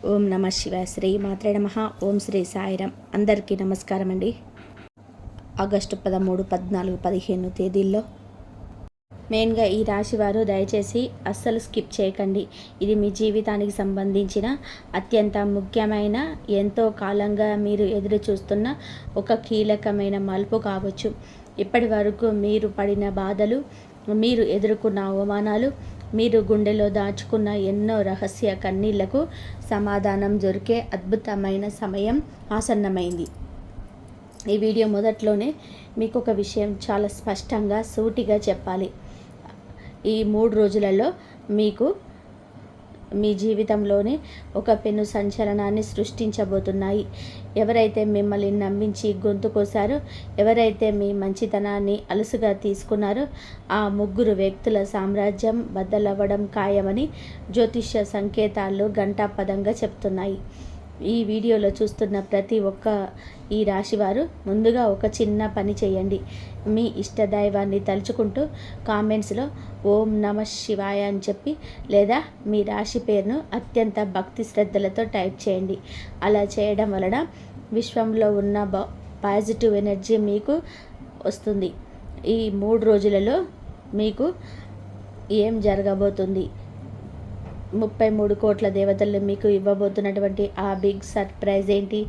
ఓం నమ శివాయ. శ్రీ మాత్రే నమః. ఓం శ్రీ సాయిరాం. అందరికీ నమస్కారం అండి. ఆగస్టు 13, 14, 15 తేదీల్లో మెయిన్గా ఈ రాశి వారు దయచేసి అస్సలు స్కిప్ చేయకండి. ఇది మీ జీవితానికి సంబంధించిన అత్యంత ముఖ్యమైన, ఎంతో కాలంగా మీరు ఎదురు చూస్తున్న ఒక కీలకమైన మలుపు కావచ్చు. ఇప్పటి వరకు మీరు పడిన బాధలు, మీరు ఎదుర్కొన్న అవమానాలు, మీరు గుండెలో దాచుకున్న ఎన్నో రహస్య కన్నీళ్లకు సమాధానం దొరికే అద్భుతమైన సమయం ఆసన్నమైంది. ఈ వీడియో మొదట్లోనే మీకు ఒక విషయం చాలా స్పష్టంగా సూటిగా చెప్పాలి. ఈ 3 రోజులలో మీకు మీ జీవితంలోనే ఒక పెను సంచలనాన్ని సృష్టించబోతున్నాయి. ఎవరైతే మిమ్మల్ని నమ్మించి గొంతు కోసారో, ఎవరైతే మీ మంచితనాన్ని అలుసుగా తీసుకున్నారో, ఆ 3 వ్యక్తుల సామ్రాజ్యం బద్దలవ్వడం ఖాయమని జ్యోతిష్య సంకేతాలు ఘంటాపథంగా చెప్తున్నాయి. ఈ వీడియోలో చూస్తున్న ప్రతి ఒక్క ఈ రాశివారు ముందుగా ఒక చిన్న పని చేయండి. మీ ఇష్టదైవాన్ని తలుచుకుంటూ కామెంట్స్లో ఓం నమ శివాయ అని చెప్పి, లేదా మీ రాశి పేరును అత్యంత భక్తి శ్రద్ధలతో టైప్ చేయండి. అలా చేయడం వలన విశ్వంలో ఉన్న పాజిటివ్ ఎనర్జీ మీకు వస్తుంది. ఈ 3 రోజులలో మీకు ఏం జరగబోతుంది, 33 కోట్ల దేవతలు మీకు ఇవ్వబోతున్నటువంటి ఆ బిగ్ సర్ప్రైజ్ ఏంటి,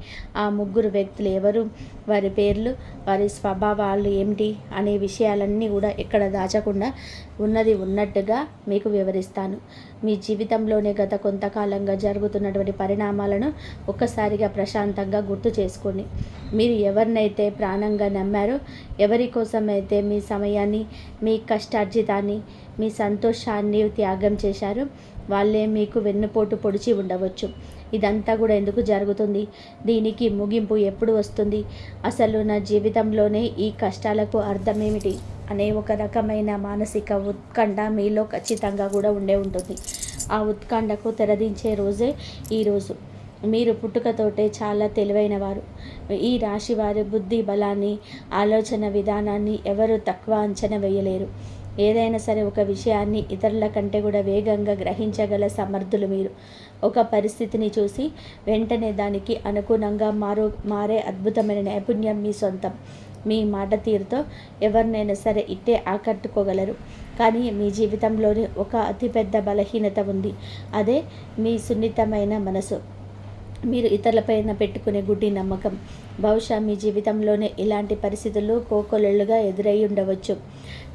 ఆ 3 వ్యక్తులు ఎవరు, వారి పేర్లు, వారి స్వభావాలు ఏమిటి అనే విషయాలన్నీ కూడా ఎక్కడ దాచకుండా ఉన్నది ఉన్నట్టుగా మీకు వివరిస్తాను. మీ జీవితంలోనే గత కొంతకాలంగా జరుగుతున్నటువంటి పరిణామాలను ఒక్కసారిగా ప్రశాంతంగా గుర్తు చేసుకోండి. మీరు ఎవరినైతే ప్రాణంగా నమ్మారో, ఎవరి కోసమైతే మీ సమయాన్ని, మీ కష్టార్జితాన్ని, మీ సంతోషాన్ని త్యాగం చేశారో, వాళ్ళే మీకు వెన్నుపోటు పొడిచి ఉండవచ్చు. ఇదంతా కూడా ఎందుకు జరుగుతుంది, దీనికి ముగింపు ఎప్పుడు వస్తుంది, అసలు నా జీవితంలోనే ఈ కష్టాలకు అర్థమేమిటి అనే ఒక రకమైన మానసిక ఉత్కంఠ మీలో ఖచ్చితంగా కూడా ఉండే ఉంటుంది. ఆ ఉత్కంఠకు తెరదించే రోజే ఈరోజు. మీరు పుట్టుకతోటే చాలా తెలివైన వారు. ఈ రాశి వారి బుద్ధి బలాన్ని, ఆలోచన విధానాన్ని ఎవరు తక్కువ అంచనా వేయలేరు. ఏదైనా సరే ఒక విషయాన్ని ఇతరుల కంటే కూడా వేగంగా గ్రహించగల సమర్థులు మీరు. ఒక పరిస్థితిని చూసి వెంటనే దానికి అనుగుణంగా మారే అద్భుతమైన నైపుణ్యం మీ సొంతం. మీ మాట తీరుతో ఎవరినైనా సరే ఇట్టే ఆకట్టుకోగలరు. కానీ మీ జీవితంలోనే ఒక అతిపెద్ద బలహీనత ఉంది. అదే మీ సున్నితమైన మనసు, మీరు ఇతరులపైన పెట్టుకునే గుడ్డి నమ్మకం. బహుశా మీ జీవితంలోనే ఇలాంటి పరిస్థితులు కోకొల్లలుగా ఎదురై ఉండవచ్చు.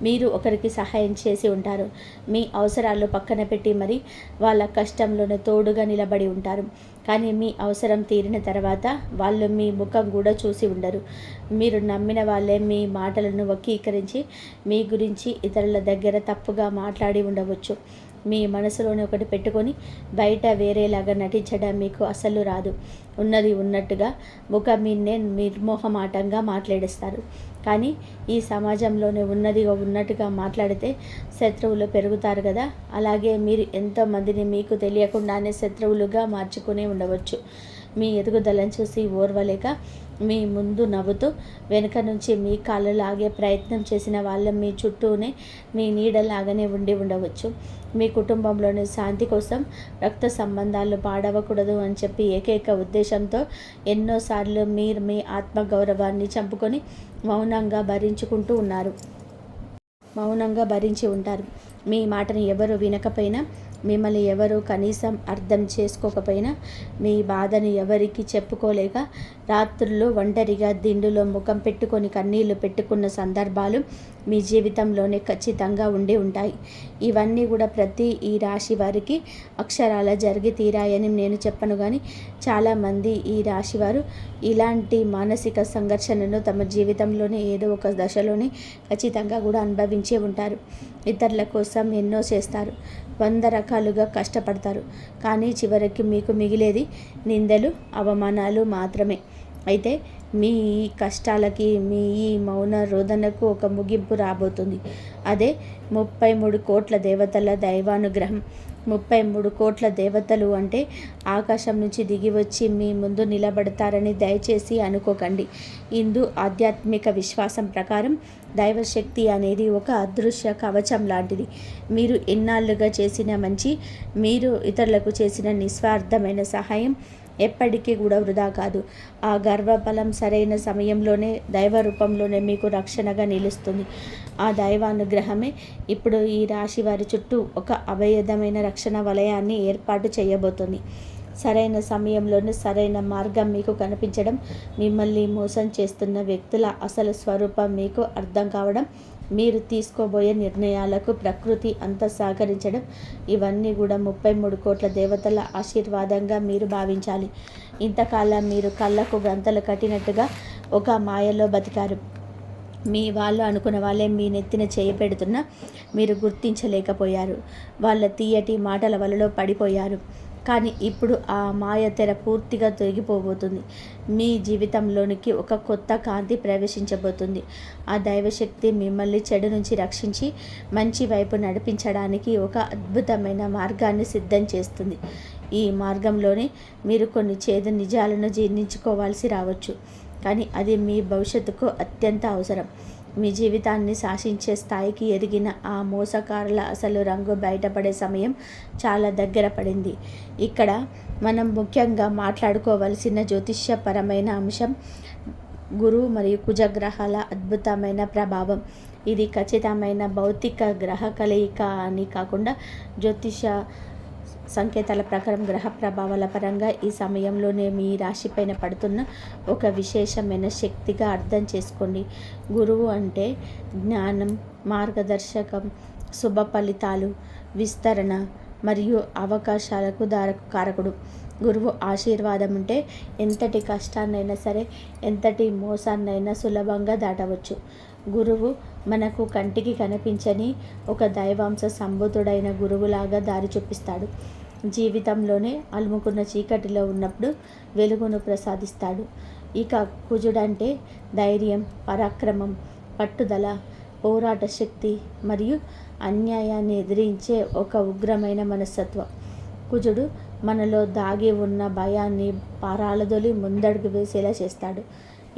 మీరు ఒకరికి సహాయం చేసి ఉంటారు. మీ అవసరాలు పక్కన పెట్టి మరి వాళ్ళ కష్టంలోనే తోడుగా నిలబడి ఉంటారు. కానీ మీ అవసరం తీరిన తర్వాత వాళ్ళు మీ ముఖం కూడా చూసి ఉండరు. మీరు నమ్మిన వాళ్ళే మీ మాటలను వక్రీకరించి మీ గురించి ఇతరుల దగ్గర తప్పుగా మాట్లాడి ఉండవచ్చు. మీ మనసులోని ఒకటి పెట్టుకొని బయట వేరేలాగా నటించడం మీకు అసలు రాదు. ఉన్నది ఉన్నట్టుగా ముఖం మీన్నే నిర్మోహమాటంగా మాట్లాడేస్తారు. కానీ ఈ సమాజంలోనే ఉన్నదిగా ఉన్నట్టుగా మాట్లాడితే శత్రువులు పెరుగుతారు కదా. అలాగే మీరు ఎంతోమందిని మీకు తెలియకుండానే శత్రువులుగా మార్చుకునే ఉండవచ్చు. మీ ఎదుగుదలను చూసి ఓర్వలేక మీ ముందు నవ్వుతూ వెనుక నుంచి మీ కాళ్ళు లాగే ప్రయత్నం చేసిన వాళ్ళ మీ చుట్టూనే మీ నీడలాగానే ఉండి ఉండవచ్చు. మీ కుటుంబంలోని శాంతి కోసం రక్త సంబంధాలు పాడవకూడదు అని చెప్పి ఏకైక ఉద్దేశంతో ఎన్నోసార్లు మీరు మీ ఆత్మగౌరవాన్ని చంపుకొని మౌనంగా భరించి ఉంటారు. మీ మాటను ఎవరు వినకపోయినా, మిమ్మల్ని ఎవరు కనీసం అర్థం చేసుకోకపోయినా, మీ బాధను ఎవరికి చెప్పుకోలేక రాత్రులు ఒంటరిగా దిండులో ముఖం పెట్టుకొని కన్నీళ్లు పెట్టుకున్న సందర్భాలు మీ జీవితంలోనే ఖచ్చితంగా ఉండి ఉంటాయి. ఇవన్నీ కూడా ప్రతి ఈ రాశి వారికి అక్షరాల జరిగి తీరాయని నేను చెప్పను. కానీ చాలామంది ఈ రాశివారు ఇలాంటి మానసిక సంఘర్షణను తమ జీవితంలోనే ఏదో ఒక దశలోనే ఖచ్చితంగా కూడా అనుభవించే ఉంటారు. ఇతరుల కోసం ఎన్నో చేస్తారు, 100 రకాలుగా కష్టపడతారు. కానీ చివరికి మీకు మిగిలేది నిందలు, అవమానాలు మాత్రమే. అయితే మీ కష్టాలకి, మీ ఈ మౌన రోదనకు ఒక ముగింపు రాబోతుంది. అదే 33 కోట్ల దేవతల దైవానుగ్రహం. 33 కోట్ల దేవతలు అంటే ఆకాశం నుంచి దిగి వచ్చి మీ ముందు నిలబడతారని దయచేసి అనుకోకండి. హిందూ ఆధ్యాత్మిక విశ్వాసం ప్రకారం దైవశక్తి అనేది ఒక అదృశ్య కవచం లాంటిది. మీరు ఎన్నాళ్ళుగా చేసిన మంచి, మీరు ఇతరులకు చేసిన నిస్వార్థమైన సహాయం ఎప్పటికీ కూడా వృధా కాదు. ఆ గర్వఫలం సరైన సమయంలోనే దైవ రూపంలోనే మీకు రక్షణగా నిలుస్తుంది. ఆ దైవానుగ్రహమే ఇప్పుడు ఈ రాశి వారి చుట్టూ ఒక అభేదమైన రక్షణ వలయాన్ని ఏర్పాటు చేయబోతుంది. సరైన సమయంలోనే సరైన మార్గం మీకు కనిపించడం, మిమ్మల్ని మోసం చేస్తున్న వ్యక్తుల అసలు స్వరూపం మీకు అర్థం కావడం, మీరు తీసుకోబోయే నిర్ణయాలకు ప్రకృతి అంతా సహకరించడం, ఇవన్నీ కూడా 33 కోట్ల దేవతల ఆశీర్వాదంగా మీరు భావించాలి. ఇంతకాలం మీరు కళ్ళకు గంతలు కట్టినట్టుగా ఒక మాయలో బతికారు. మీ వాళ్ళు అనుకున్న వాళ్ళే మీ నెత్తిన చేయపెడుతున్నా మీరు గుర్తించలేకపోయారు. వాళ్ళ తీయటి మాటల వలలో పడిపోయారు. కానీ ఇప్పుడు ఆ మాయ తెర పూర్తిగా తొలగిపోబోతుంది. మీ జీవితంలోనికి ఒక కొత్త కాంతి ప్రవేశించబోతుంది. ఆ దైవశక్తి మిమ్మల్ని చెడు నుంచి రక్షించి మంచి వైపు నడిపించడానికి ఒక అద్భుతమైన మార్గాన్ని సిద్ధం చేస్తుంది. ఈ మార్గంలోనే మీరు కొన్ని చేదు నిజాలను జీర్ణించుకోవాల్సి రావచ్చు. కానీ అది మీ భవిష్యత్తుకు అత్యంత అవసరం. మీ జీవితాన్ని శాసించే స్థాయికి ఎదిగిన ఆ మోసకారుల అసలు రంగు బయటపడే సమయం చాలా దగ్గర పడింది. ఇక్కడ మనం ముఖ్యంగా మాట్లాడుకోవలసిన జ్యోతిష్యపరమైన అంశం గురువు మరియు కుజగ్రహాల అద్భుతమైన ప్రభావం. ఇది ఖచ్చితమైన భౌతిక గ్రహ కలయిక అని కాకుండా జ్యోతిష సంకేతాల ప్రకారం గ్రహ ప్రభావాల పరంగా ఈ సమయంలోనే మీ రాశిపైన పడుతున్న ఒక విశేషమైన శక్తిగా అర్థం చేసుకోండి. గురువు అంటే జ్ఞానం, మార్గదర్శకం, శుభ ఫలితాలు, విస్తరణ మరియు అవకాశాలకు కారకుడు. గురువు ఆశీర్వాదం ఉంటే ఎంతటి కష్టాన్నైనా సరే, ఎంతటి మోసాన్నైనా సులభంగా దాటవచ్చు. గురువు మనకు కంటికి కనిపించని ఒక దైవాంశ సంభూతుడైన గురువులాగా దారి చూపిస్తాడు. జీవితంలోనే అలుముకున్న చీకటిలో ఉన్నప్పుడు వెలుగును ప్రసాదిస్తాడు. ఇక కుజుడంటే ధైర్యం, పరాక్రమం, పట్టుదల, పోరాట శక్తి మరియు అన్యాయాన్ని ఎదిరించే ఒక ఉగ్రమైన మనస్తత్వం. కుజుడు మనలో దాగి ఉన్న భయాన్ని పారాలదొలి ముందడుగు వేసేలా చేస్తాడు.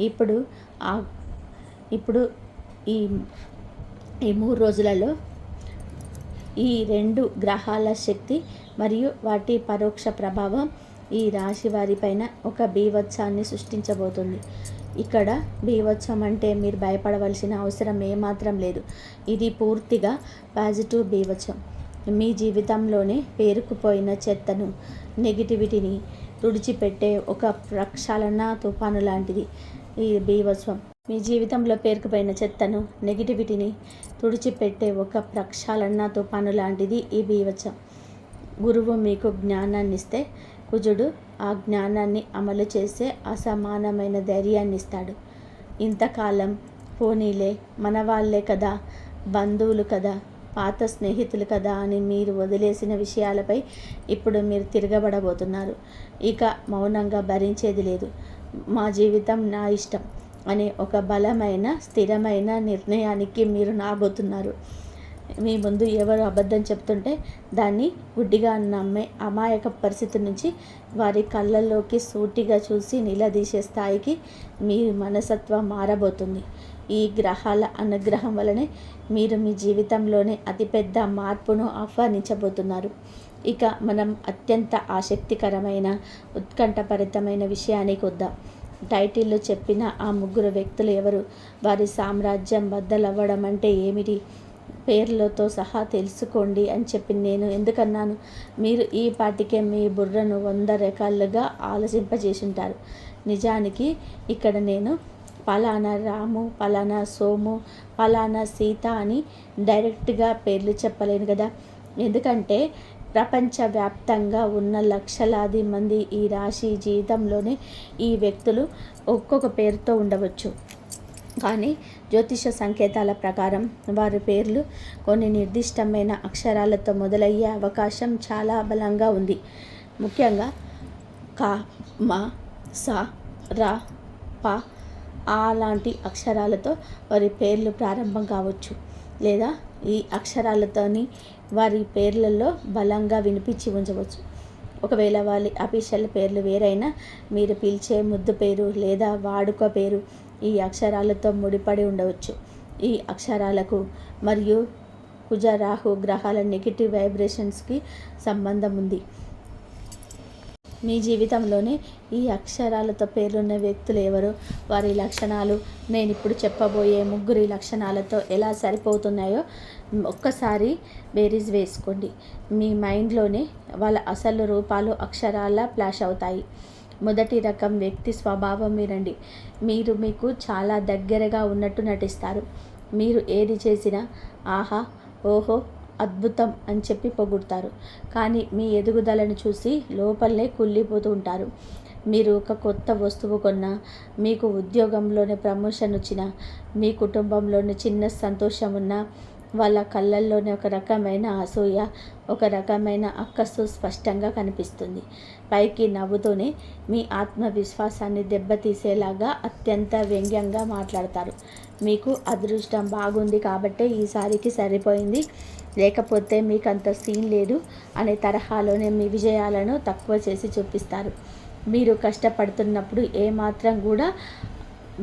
ఇప్పుడు ఈ 3 రోజులలో ఈ 2 గ్రహాల శక్తి మరియు వాటి పరోక్ష ప్రభావం ఈ రాశి వారిపైన ఒక బీభత్సాన్ని సృష్టించబోతుంది. ఇక్కడ బీభత్సం అంటే మీరు భయపడవలసిన అవసరం ఏమాత్రం లేదు. ఇది పూర్తిగా పాజిటివ్ బీభత్సం. మీ జీవితంలోనే పేరుకుపోయిన చెత్తను, నెగిటివిటీని తుడిచిపెట్టే ఒక ప్రక్షాళన తుఫాను లాంటిది ఈ బీభత్సం. మీ జీవితంలో పేరుకుపోయిన చెత్తను, నెగిటివిటీని తుడిచిపెట్టే ఒక ప్రక్షాళన తుఫాను లాంటిది ఈ బీభత్సం. గురువు మీకు జ్ఞానాన్ని ఇస్తే కుజుడు ఆ జ్ఞానాన్ని అమలు చేసే అసమానమైన ధైర్యాన్ని ఇస్తాడు. ఇంతకాలం పోనీలే, మన వాళ్ళే కదా, బంధువులు కదా, పాత స్నేహితులు కదా అని మీరు వదిలేసిన విషయాలపై ఇప్పుడు మీరు తిరగబడబోతున్నారు. ఇక మౌనంగా భరించేది లేదు. మా జీవితం నా ఇష్టం అనే ఒక బలమైన, స్థిరమైన నిర్ణయానికి మీరు రాబోతున్నారు. మీ ముందు ఎవరు అబద్ధం చెప్తుంటే దాన్ని గుడ్డిగా నమ్మే అమాయక పరిస్థితి నుంచి వారి కళ్ళల్లోకి సూటిగా చూసి నిలదీసే స్థాయికి మీ మనస్తత్వం మారబోతుంది. ఈ గ్రహాల అనుగ్రహం వలనే మీరు మీ జీవితంలోనే అతిపెద్ద మార్పును ఆహ్వానించబోతున్నారు. ఇక మనం అత్యంత ఆసక్తికరమైన, ఉత్కంఠభరితమైన విషయానికి వద్దాం. టైటిల్లో చెప్పిన ఆ 3 వ్యక్తులు ఎవరు? వారి సామ్రాజ్యం బద్దలవ్వడం అంటే ఏమిటి? పేర్లతో సహా తెలుసుకోండి అని చెప్పి నేను ఎందుకన్నాను? మీరు ఈ పాటికే మీ బుర్రను 100 రకాలుగా ఆలోచింపజేసుంటారు. నిజానికి ఇక్కడ నేను పలానా రాము, పలానా సోము, పలానా సీత అని డైరెక్ట్గా పేర్లు చెప్పలేను కదా. ఎందుకంటే ప్రపంచవ్యాప్తంగా ఉన్న లక్షలాది మంది ఈ రాశి జీవితంలోనే ఈ వ్యక్తులు ఒక్కొక్క పేరుతో ఉండవచ్చు. కానీ జ్యోతిష సంకేతాల ప్రకారం వారి పేర్లు కొన్ని నిర్దిష్టమైన అక్షరాలతో మొదలయ్యే అవకాశం చాలా బలంగా ఉంది. ముఖ్యంగా క, మ, స, ర, ప, ఆ లాంటి అక్షరాలతో వారి పేర్లు ప్రారంభం కావచ్చు. లేదా ఈ అక్షరాలతోని వారి పేర్లలో బలంగా వినిపించి ఉంచవచ్చు. ఒకవేళ వాళ్ళ అఫీషియల్ పేర్లు వేరైనా మీరు పిలిచే ముద్దు పేరు లేదా వాడుక పేరు ఈ అక్షరాలతో ముడిపడి ఉండవచ్చు. ఈ అక్షరాలకు మరియు కుజ రాహు గ్రహాల నెగిటివ్ వైబ్రేషన్స్కి సంబంధం ఉంది. మీ జీవితంలోనే ఈ అక్షరాలతో పేర్లున్న వ్యక్తులు ఎవరు, వారి లక్షణాలు నేను ఇప్పుడు చెప్పబోయే ముగ్గురి లక్షణాలతో ఎలా సరిపోతున్నాయో ఒక్కసారి బేరీజ్ వేసుకోండి. మీ మైండ్లోనే వాళ్ళ అసలు రూపాలు అక్షరాల ఫ్లాష్ అవుతాయి. మొదటి రకం వ్యక్తి స్వభావం వినండి. మీరు మీకు చాలా దగ్గరగా ఉన్నట్టు నటిస్తారు. మీరు ఏది చేసినా ఆహా, ఓహో, అద్భుతం అని చెప్పి పొగుడతారు. కానీ మీ ఎదుగుదలను చూసి లోపలనే కుళ్ళిపోతూ ఉంటారు. మీరు ఒక కొత్త వస్తువు కొన్నా, మీకు ఉద్యోగంలోనే ప్రమోషన్ వచ్చినా, మీ కుటుంబంలోని చిన్న సంతోషం ఉన్నా వాళ్ళ కళ్ళల్లోనే ఒక రకమైన అసూయ, ఒక రకమైన అక్కసు స్పష్టంగా కనిపిస్తుంది. పైకి నవ్వుతూనే మీ ఆత్మవిశ్వాసాన్ని దెబ్బతీసేలాగా అత్యంత వ్యంగ్యంగా మాట్లాడతారు. మీకు అదృష్టం బాగుంది కాబట్టే ఈసారికి సరిపోయింది, లేకపోతే మీకు అంత సీన్ లేదు అనే తరహాలోనే మీ విజయాలను తక్కువ చేసి చూపిస్తారు. మీరు కష్టపడుతున్నప్పుడు ఏమాత్రం కూడా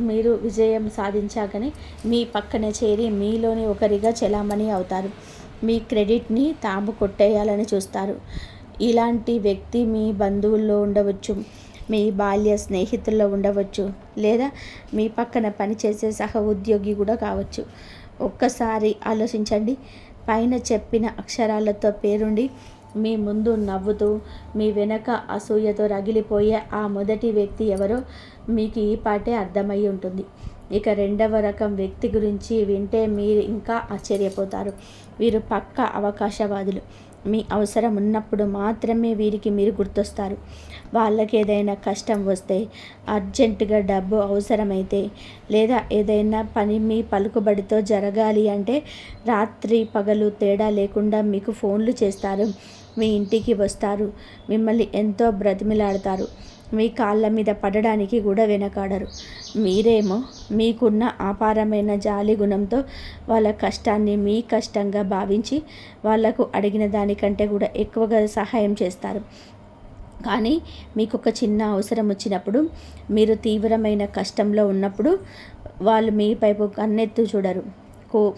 మీరు విజయం సాధించాకని మీ పక్కనే చేరి మీలోని ఒకరిగా చెలామణి అవుతారు. మీ క్రెడిట్ని తాము కొట్టేయాలని చూస్తారు. ఇలాంటి వ్యక్తి మీ బంధువుల్లో ఉండవచ్చు, మీ బాల్య స్నేహితుల్లో ఉండవచ్చు, లేదా మీ పక్కన పనిచేసే సహ ఉద్యోగి కూడా కావచ్చు. ఒక్కసారి ఆలోచించండి. పైన చెప్పిన అక్షరాలతో పేరుండి మీ ముందు నవ్వుతూ మీ వెనక అసూయతో రగిలిపోయే ఆ మొదటి వ్యక్తి ఎవరో మీకు ఈ పాటే అర్థమై ఉంటుంది. ఇక రెండవ రకం వ్యక్తి గురించి వింటే మీరు ఇంకా ఆశ్చర్యపోతారు. వీరు పక్కా అవకాశవాదులు. మీ అవసరం ఉన్నప్పుడు మాత్రమే వీరికి మీరు గుర్తొస్తారు. వాళ్ళకి ఏదైనా కష్టం వస్తే, అర్జెంటుగా డబ్బు అవసరమైతే, లేదా ఏదైనా పని మీ పలుకుబడితో జరగాలి అంటే రాత్రి పగలు తేడా లేకుండా మీకు ఫోన్లు చేస్తారు. మీ ఇంటికి వస్తారు. మిమ్మల్ని ఎంతో బ్రతిమిలాడతారు. మీ కాళ్ళ మీద పడడానికి కూడా వెనకాడరు. మీరేమో మీకున్న అపారమైన జాలి గుణంతో వాళ్ళ కష్టాన్ని మీ కష్టంగా భావించి వాళ్లకు అడిగిన దానికంటే కూడా ఎక్కువగా సహాయం చేస్తారు. కానీ మీకు ఒక చిన్న అవసరం వచ్చినప్పుడు, మీరు తీవ్రమైన కష్టంలో ఉన్నప్పుడు వాళ్ళు మీ పైపు కన్నెత్తు చూడరు.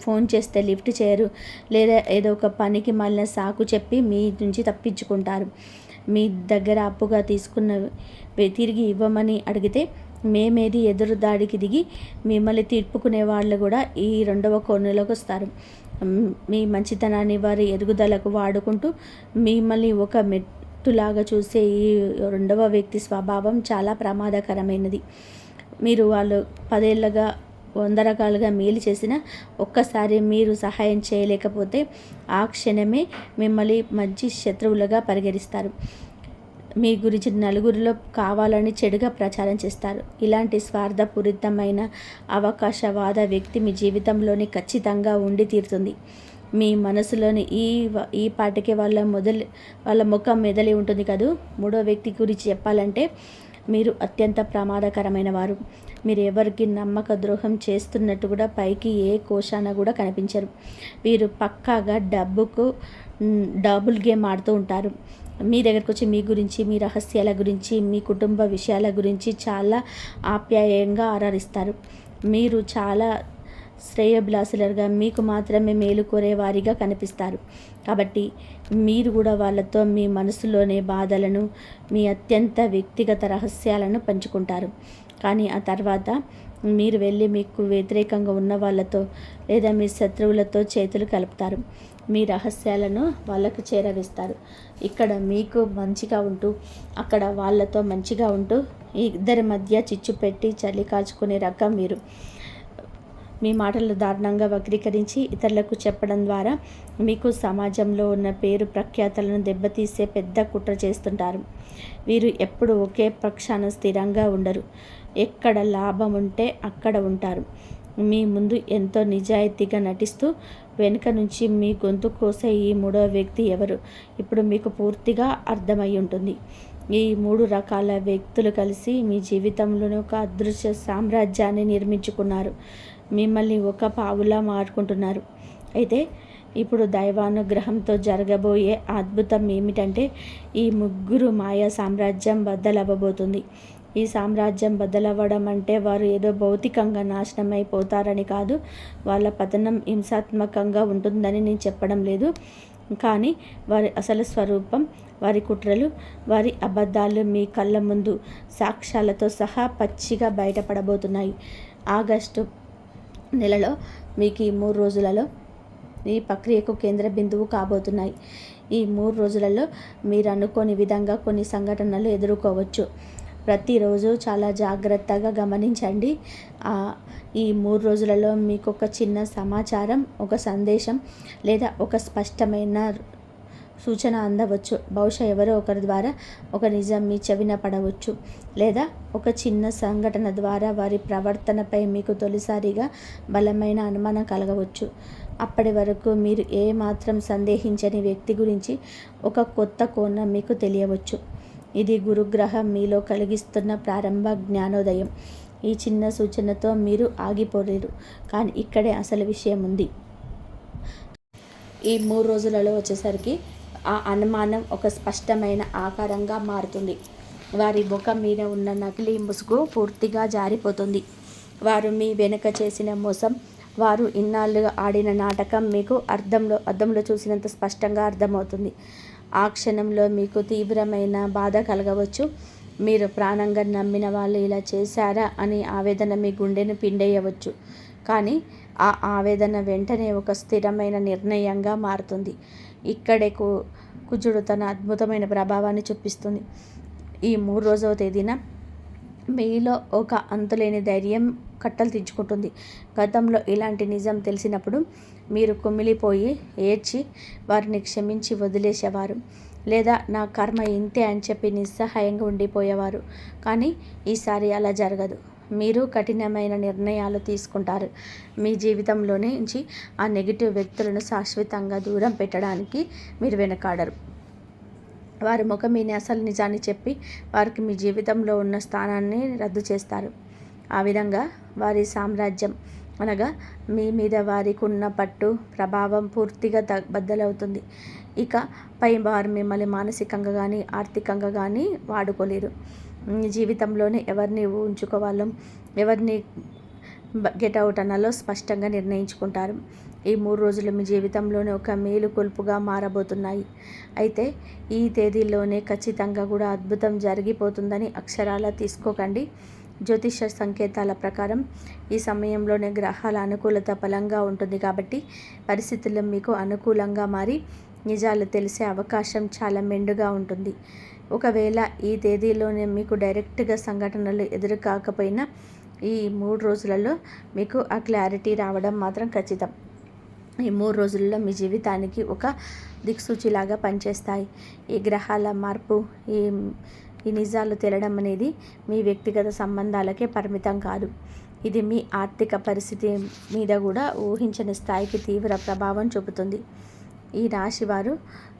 ఫోన్ చేస్తే లిఫ్ట్ చేయరు, లేదా ఏదో ఒక పనికి మాలిన సాకు చెప్పి మీ నుంచి తప్పించుకుంటారు. మీ దగ్గర అప్పుగా తీసుకున్నవి తిరిగి ఇవ్వమని అడిగితే మేమేది ఎదురు దాడికి దిగి మిమ్మల్ని తిప్పుకునే వాళ్ళు కూడా ఈ రెండవ కోణంలోకి వస్తారు. మీ మంచితనాన్ని వారి ఎదుగుదలకు వాడుకుంటూ మిమ్మల్ని ఒక మెట్టులాగా చూసే ఈ రెండవ వ్యక్తి స్వభావం చాలా ప్రమాదకరమైనది. మీరు వాళ్ళు 10 ఏళ్ళగా 100 రకాలుగా మేలు చేసిన ఒక్కసారి మీరు సహాయం చేయలేకపోతే ఆ క్షణమే మిమ్మల్ని మంచి శత్రువులుగా పరిగణిస్తారు. మీ గురించి నలుగురిలో కావాలని చెడుగా ప్రచారం చేస్తారు. ఇలాంటి స్వార్థపూరితమైన అవకాశవాద వ్యక్తి మీ జీవితంలోని ఖచ్చితంగా ఉండి తీరుతుంది. మీ మనసులోని ఈ పాటికే వాళ్ళ ముఖం మెదలి ఉంటుంది కదూ. మూడో వ్యక్తి గురించి చెప్పాలంటే మీరు అత్యంత ప్రమాదకరమైన వారు. మీరు ఎవరికి నమ్మక ద్రోహం చేస్తున్నట్టు కూడా పైకి ఏ కోశాన కూడా కనిపించరు. వీరు పక్కాగా డబుల్ గేమ్ ఆడుతూ ఉంటారు. మీ దగ్గరకు వచ్చి మీ గురించి, మీ రహస్యాల గురించి, మీ కుటుంబ విషయాల గురించి చాలా ఆప్యాయంగా ఆరాధిస్తారు. మీరు చాలా శ్రేయోభిలాషులుగా, మీకు మాత్రమే మేలు కోరేవారిగా కనిపిస్తారు. కాబట్టి మీరు కూడా వాళ్ళతో మీ మనసులోని బాధలను, మీ అత్యంత వ్యక్తిగత రహస్యాలను పంచుకుంటారు. కానీ ఆ తర్వాత మీరు వెళ్ళి మీకు వ్యతిరేకంగా ఉన్న వాళ్ళతో లేదా మీ శత్రువులతో చేతులు కలుపుతారు. మీ రహస్యాలను వాళ్ళకు చేరవేస్తారు. ఇక్కడ మీకు మంచిగా ఉంటూ అక్కడ వాళ్ళతో మంచిగా ఉంటూ ఈ ఇద్దరి మధ్య చిచ్చు పెట్టి చలి కాల్చుకునే రకం మీరు. మీ మాటలు దారుణంగా వక్రీకరించి ఇతరులకు చెప్పడం ద్వారా మీకు సమాజంలో ఉన్న పేరు ప్రఖ్యాతలను దెబ్బతీసే పెద్ద కుట్ర చేస్తుంటారు. వీరు ఎప్పుడు ఒకే పక్షాన స్థిరంగా ఉండరు. ఎక్కడ లాభం ఉంటే అక్కడ ఉంటారు. మీ ముందు ఎంతో నిజాయితీగా నటిస్తూ వెనుక నుంచి మీ గొంతు కోసే ఈ మూడవ వ్యక్తి ఎవరు ఇప్పుడు మీకు పూర్తిగా అర్థమై ఉంటుంది. ఈ 3 రకాల వ్యక్తులు కలిసి మీ జీవితంలోని ఒక అదృశ్య సామ్రాజ్యాన్ని నిర్మించుకున్నారు. మిమ్మల్ని ఒక పావులా మారుకుంటున్నారు. అయితే ఇప్పుడు దైవానుగ్రహంతో జరగబోయే అద్భుతం ఏమిటంటే ఈ ముగ్గురు మాయా సామ్రాజ్యం బద్దలవ్వబోతుంది. ఈ సామ్రాజ్యం బద్దలవ్వడం అంటే వారు ఏదో భౌతికంగా నాశనం అయిపోతారని కాదు, వాళ్ళ పతనం హింసాత్మకంగా ఉంటుందని నేను చెప్పడం లేదు. కానీ వారి అసలు స్వరూపం, వారి కుట్రలు, వారి అబద్ధాలు మీ కళ్ళ ముందు సాక్ష్యాలతో సహా పచ్చిగా బయటపడబోతున్నాయి. ఆగస్టు నెలలో మీకు ఈ 3 రోజులలో ఈ ప్రక్రియకు కేంద్ర బిందువు కాబోతున్నాయి. ఈ 3 రోజులలో మీరు అనుకోని విధంగా కొన్ని సంఘటనలు ఎదుర్కోవచ్చు. ప్రతిరోజు చాలా జాగ్రత్తగా గమనించండి. ఈ 3 రోజులలో మీకు ఒక చిన్న సమాచారం, ఒక సందేశం లేదా ఒక స్పష్టమైన సూచన అందవచ్చు. బహుశా ఎవరో ఒకరి ద్వారా ఒక నిజం మీ చెవిన పడవచ్చు, లేదా ఒక చిన్న సంఘటన ద్వారా వారి ప్రవర్తనపై మీకు తొలిసారిగా బలమైన అనుమానం కలగవచ్చు. అప్పటి వరకు మీరు ఏమాత్రం సందేహించని వ్యక్తి గురించి ఒక కొత్త కోణం మీకు తెలియవచ్చు. ఇది గురుగ్రహం మీలో కలిగిస్తున్న ప్రారంభ జ్ఞానోదయం. ఈ చిన్న సూచనతో మీరు ఆగిపోలేరు, కానీ ఇక్కడే అసలు విషయం ఉంది. ఈ 3 రోజులలో వచ్చేసరికి ఆ అనుమానం ఒక స్పష్టమైన ఆకారంగా మారుతుంది. వారి ముఖం మీద ఉన్న నకిలీ ముసుగు పూర్తిగా జారిపోతుంది. వారు మీ వెనుక చేసిన మోసం, వారు ఇన్నాళ్ళుగా ఆడిన నాటకం మీకు అద్దంలో చూసినంత స్పష్టంగా అర్థమవుతుంది. ఆ క్షణంలో మీకు తీవ్రమైన బాధ కలగవచ్చు. మీరు ప్రాణంగా నమ్మిన వాళ్ళు ఇలా చేశారా అని ఆవేదన మీ గుండెను పిండేయవచ్చు. కానీ ఆ ఆవేదన వెంటనే ఒక స్థిరమైన నిర్ణయంగా మారుతుంది. ఇక్కడే కుజుడు తన అద్భుతమైన ప్రభావాన్ని చూపిస్తుంది. ఈ 3వ తేదీన మీలో ఒక అంతులేని ధైర్యం కట్టలు తెంచుకుంటుంది. గతంలో ఇలాంటి నిజం తెలిసినప్పుడు మీరు కుమిలిపోయి ఏడ్చి వారిని క్షమించి వదిలేసేవారు, లేదా నా కర్మ ఇంతే అని చెప్పి నిస్సహాయంగా ఉండిపోయేవారు. కానీ ఈసారి అలా జరగదు. మీరు కఠినమైన నిర్ణయాలు తీసుకుంటారు. మీ జీవితంలో నుంచి ఆ నెగిటివ్ వ్యక్తులను శాశ్వతంగా దూరం పెట్టడానికి మీరు వెనకాడరు. వారి ముఖం మీ అసలు నిజాన్ని చెప్పి వారికి మీ జీవితంలో ఉన్న స్థానాన్ని రద్దు చేస్తారు. ఆ విధంగా వారి సామ్రాజ్యం అనగా మీ మీద వారికి ఉన్న పట్టు, ప్రభావం పూర్తిగా బద్దలవుతుంది. ఇక పై వారు మిమ్మల్ని మానసికంగా కానీ ఆర్థికంగా కానీ వాడుకోలేరు. మీ జీవితంలోనే ఎవరిని ఉంచుకోవాలో, ఎవరిని గెట్ అవుట్ అనాలో స్పష్టంగా నిర్ణయించుకుంటారు. ఈ 3 రోజులు మీ జీవితంలోనే ఒక మేలుకొల్పుగా మారబోతున్నాయి. అయితే ఈ తేదీల్లోనే ఖచ్చితంగా కూడా అద్భుతం జరిగిపోతుందని అక్షరాలా తీసుకోకండి. జ్యోతిష సంకేతాల ప్రకారం ఈ సమయంలోనే గ్రహాల అనుకూలత బలంగా ఉంటుంది. కాబట్టి పరిస్థితులు మీకు అనుకూలంగా మారి నిజాలు తెలిసే అవకాశం చాలా మెండుగా ఉంటుంది. ఒకవేళ ఈ తేదీలోనే మీకు డైరెక్ట్గా సంఘటనలు ఎదురు కాకపోయినా ఈ 3 రోజులలో మీకు ఆ క్లారిటీ రావడం మాత్రం ఖచ్చితం. ఈ 3 రోజుల్లో మీ జీవితానికి ఒక దిక్సూచిలాగా పనిచేస్తాయి. ఈ గ్రహాల మార్పు, ఈ నిజాలు తేలడం అనేది మీ వ్యక్తిగత సంబంధాలకే పరిమితం కాదు. ఇది మీ ఆర్థిక పరిస్థితి మీద కూడా ఊహించని స్థాయికి తీవ్ర ప్రభావం చూపుతుంది. ఈ రాశి వారు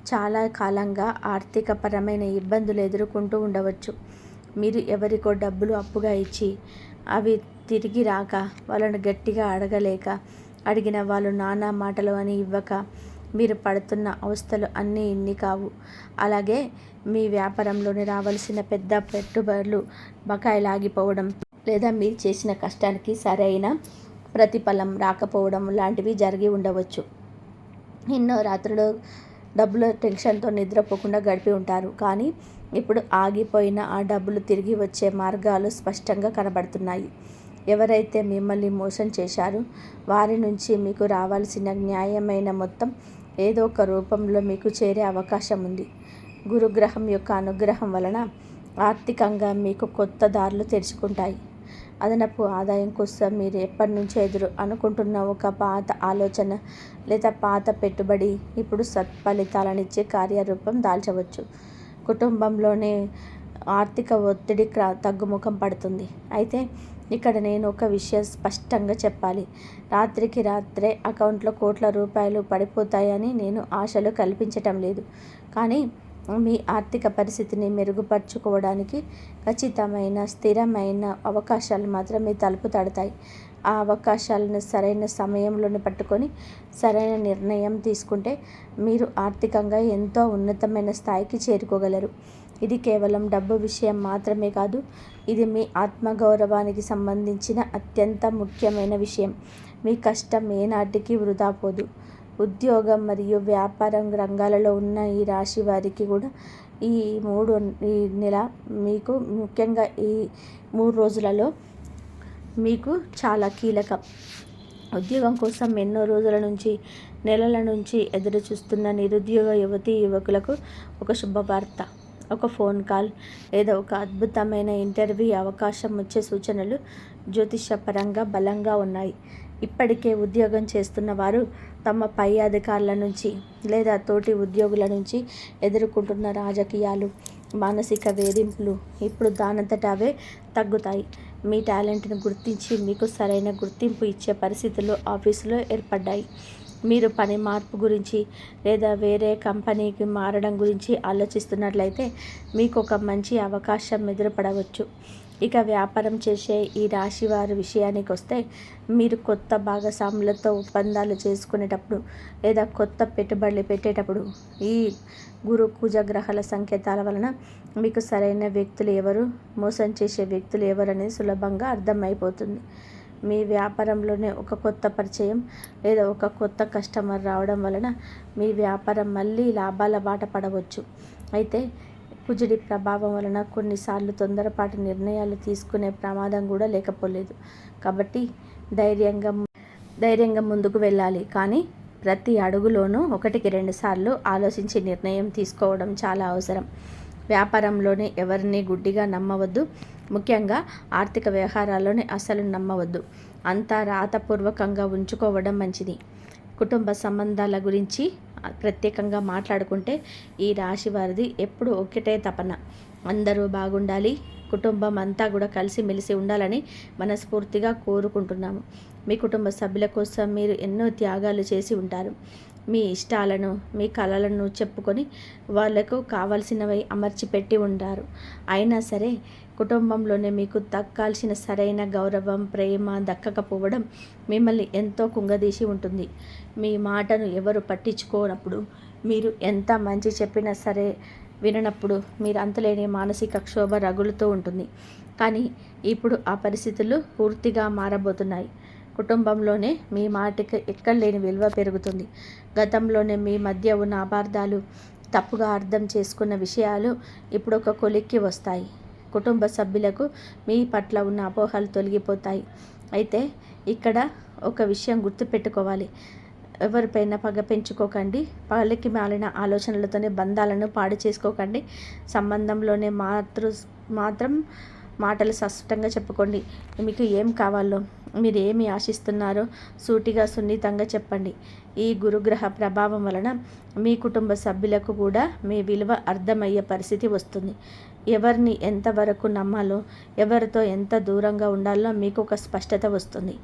చాలా కాలంగా ఆర్థికపరమైన ఇబ్బందులు ఎదుర్కొంటూ ఉండవచ్చు. మీరు ఎవరికో డబ్బులు అప్పుగా ఇచ్చి అవి తిరిగి రాక, వాళ్ళను గట్టిగా అడగలేక, అడిగిన వాళ్ళు నానా మాటలు అని ఇవ్వక మీరు పడుతున్న అవస్థలు అన్నీ ఇన్ని కావు. అలాగే మీ వ్యాపారంలోని రావాల్సిన పెద్ద పెట్టుబడులు బకాయిలాగిపోవడం, లేదా మీరు చేసిన కష్టానికి సరైన ప్రతిఫలం రాకపోవడం లాంటివి జరిగి ఉండవచ్చు. ఎన్నో రాత్రులు డబ్బుల టెన్షన్తో నిద్రపోకుండా గడిపి ఉంటారు. కానీ ఇప్పుడు ఆగిపోయిన ఆ డబ్బులు తిరిగి వచ్చే మార్గాలు స్పష్టంగా కనబడుతున్నాయి. ఎవరైతే మిమ్మల్ని మోసం చేశారో వారి నుంచి మీకు రావాల్సిన న్యాయమైన మొత్తం ఏదో ఒక రూపంలో మీకు చేరే అవకాశం ఉంది. గురుగ్రహం యొక్క అనుగ్రహం వలన ఆర్థికంగా మీకు కొత్త దారులు తెరుచుకుంటాయి. అదనపు ఆదాయం కోసం మీరు ఎప్పటి నుంచో అనుకుంటున్న ఒక పాత ఆలోచన లేదా పాత పెట్టుబడి ఇప్పుడు సత్ఫలితాలనిచ్చే కార్యరూపం దాల్చవచ్చు. కుటుంబంలోనే ఆర్థిక ఒత్తిడి తగ్గుముఖం పడుతుంది. అయితే ఇక్కడ నేను ఒక విషయం స్పష్టంగా చెప్పాలి. రాత్రికి రాత్రే అకౌంట్లో కోట్ల రూపాయలు పడిపోతాయని నేను ఆశలు కల్పించటం లేదు. కానీ మీ ఆర్థిక పరిస్థితిని మెరుగుపరుచుకోవడానికి ఖచ్చితమైన స్థిరమైన అవకాశాలు మాత్రం మీ తలుపు తడతాయి. ఆ అవకాశాలను సరైన సమయంలోనే పట్టుకొని సరైన నిర్ణయం తీసుకుంటే మీరు ఆర్థికంగా ఎంతో ఉన్నతమైన స్థాయికి చేరుకోగలరు. ఇది కేవలం డబ్బు విషయం మాత్రమే కాదు, ఇది మీ ఆత్మగౌరవానికి సంబంధించిన అత్యంత ముఖ్యమైన విషయం. మీ కష్టం ఏనాటికి వృధా పోదు. ఉద్యోగం మరియు వ్యాపారం రంగాలలో ఉన్న ఈ రాశి వారికి కూడా ఈ నెల మీకు ముఖ్యంగా ఈ 3 రోజులలో మీకు చాలా కీలకం. ఉద్యోగం కోసం ఎన్నో రోజుల నుంచి, నెలల నుంచి ఎదురు చూస్తున్న నిరుద్యోగ యువతీ యువకులకు ఒక శుభవార్త, ఒక ఫోన్ కాల్ లేదా ఒక అద్భుతమైన ఇంటర్వ్యూ అవకాశం వచ్చే సూచనలు జ్యోతిషపరంగా బలంగా ఉన్నాయి. ఇప్పటికే ఉద్యోగం చేస్తున్న వారు తమ పై అధికారుల నుంచి లేదా తోటి ఉద్యోగుల నుంచి ఎదుర్కొంటున్న రాజకీయాలు, మానసిక వేధింపులు ఇప్పుడు దానంతట అవే తగ్గుతాయి. మీ టాలెంట్ను గుర్తించి మీకు సరైన గుర్తింపు ఇచ్చే పరిస్థితులు ఆఫీసులో ఏర్పడ్డాయి. మీరు పని మార్పు గురించి లేదా వేరే కంపెనీకి మారడం గురించి ఆలోచిస్తున్నట్లయితే మీకు ఒక మంచి అవకాశం ఎదురుపడవచ్చు. ఇక వ్యాపారం చేసే ఈ రాశి వారి విషయానికి వస్తే, మీరు కొత్త భాగస్వాములతో ఒప్పందాలు చేసుకునేటప్పుడు లేదా కొత్త పెట్టుబడులు పెట్టేటప్పుడు ఈ గురు కుజ గ్రహాల సంకేతాల వలన మీకు సరైన వ్యక్తులు ఎవరు, మోసం చేసే వ్యక్తులు ఎవరు అనేది సులభంగా అర్థమైపోతుంది. మీ వ్యాపారంలోనే ఒక కొత్త పరిచయం లేదా ఒక కొత్త కస్టమర్ రావడం వలన మీ వ్యాపారం మళ్ళీ లాభాల బాట పడవచ్చు. అయితే కుజుడి ప్రభావం వలన కొన్నిసార్లు తొందరపాటు నిర్ణయాలు తీసుకునే ప్రమాదం కూడా లేకపోలేదు. కాబట్టి ధైర్యంగా ముందుకు వెళ్ళాలి. కానీ ప్రతి అడుగులోనూ 1-2 సార్లు ఆలోచించి నిర్ణయం తీసుకోవడం చాలా అవసరం. వ్యాపారంలోనే ఎవరిని గుడ్డిగా నమ్మవద్దు. ముఖ్యంగా ఆర్థిక వ్యవహారాల్లోనే అసలు నమ్మవద్దు. అంతా రాతపూర్వకంగా ఉంచుకోవడం మంచిది. కుటుంబ సంబంధాల గురించి ప్రత్యేకంగా మాట్లాడుకుంటే ఈ రాశి వారిది ఎప్పుడు ఒకటే తపన, అందరూ బాగుండాలి, కుటుంబం అంతా కూడా కలిసిమెలిసి ఉండాలని మనస్ఫూర్తిగా కోరుకుంటున్నాము. మీ కుటుంబ సభ్యుల కోసం మీరు ఎన్నో త్యాగాలు చేసి ఉంటారు. మీ ఇష్టాలను, మీ కలలను చెప్పుకొని వాళ్లకు కావాల్సినవి అమర్చిపెట్టి ఉంటారు. అయినా సరే కుటుంబంలోనే మీకు దక్కాల్సిన సరైన గౌరవం, ప్రేమ దక్కకపోవడం మిమ్మల్ని ఎంతో కుంగదీసి ఉంటుంది. మీ మాటను ఎవరు పట్టించుకోనప్పుడు, మీరు ఎంత మంచి చెప్పినా సరే విననప్పుడు మీరు అంతులేని మానసిక క్షోభ రగులుతూ ఉంటుంది. కానీ ఇప్పుడు ఆ పరిస్థితులు పూర్తిగా మారబోతున్నాయి. కుటుంబంలోనే మీ మాటకి ఎక్కడలేని విలువ పెరుగుతుంది. గతంలోనే మీ మధ్య ఉన్న అపార్థాలు, తప్పుగా అర్థం చేసుకున్న విషయాలు ఇప్పుడు ఒక కొలిక్కి వస్తాయి. కుటుంబ సభ్యులకు మీ పట్ల ఉన్న అపోహలు తొలగిపోతాయి. అయితే ఇక్కడ ఒక విషయం గుర్తుపెట్టుకోవాలి. ఎవరిపైన పగ పెంచుకోకండి. పగలకి మాలిన ఆలోచనలతోనే బంధాలను పాడు చేసుకోకండి. సంబంధంలోనే మాత్రం మాటలు స్పష్టంగా చెప్పుకోండి. మీకు ఏం కావాలో, మీరు ఏమి ఆశిస్తున్నారో సూటిగా సున్నితంగా చెప్పండి. ఈ గురుగ్రహ ప్రభావం వలన మీ కుటుంబ సభ్యులకు కూడా మీ విలువ అర్థమయ్యే పరిస్థితి వస్తుంది. ఎవరిని ఎంతవరకు నమ్మాలో, ఎవరితో ఎంత దూరంగా ఉండాలో మీకు ఒక స్పష్టత వస్తుంది.